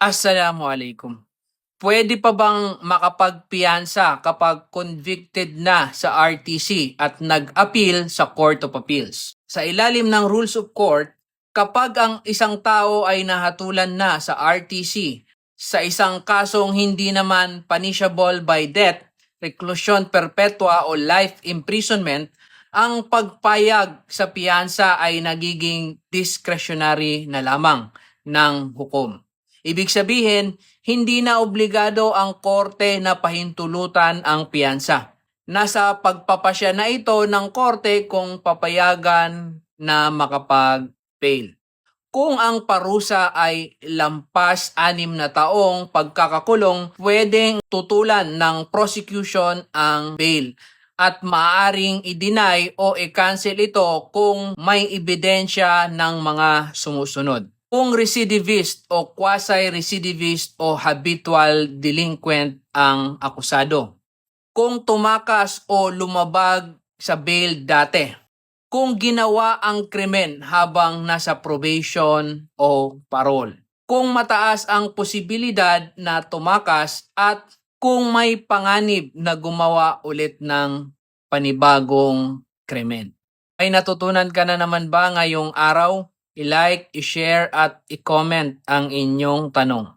Assalamualaikum. Pwede pa bang makapagpiyansa kapag convicted na sa RTC at nag-appeal sa Court of Appeals? Sa ilalim ng Rules of Court, kapag ang isang tao ay nahatulan na sa RTC sa isang kasong hindi naman punishable by death, reclusion perpetua o life imprisonment, ang pagpayag sa piyansa ay nagiging discretionary na lamang ng hukom. Ibig sabihin, hindi na obligado ang korte na pahintulutan ang piyansa. Nasa pagpapasya na ito ng korte kung papayagan na makapag-bail. Kung ang parusa ay lampas 6 na taong pagkakakulong, pwedeng tutulan ng prosecution ang bail at maaaring i-deny o i-cancel ito kung may ebidensya ng mga sumusunod. Kung recidivist o quasi-recidivist o habitual delinquent ang akusado. Kung tumakas o lumabag sa bail dati. Kung ginawa ang krimen habang nasa probation o parole. Kung mataas ang posibilidad na tumakas at kung may panganib na gumawa ulit ng panibagong krimen. Ay natutunan ka na naman ba ngayong araw? I-like, i-share at i-comment ang inyong tanong.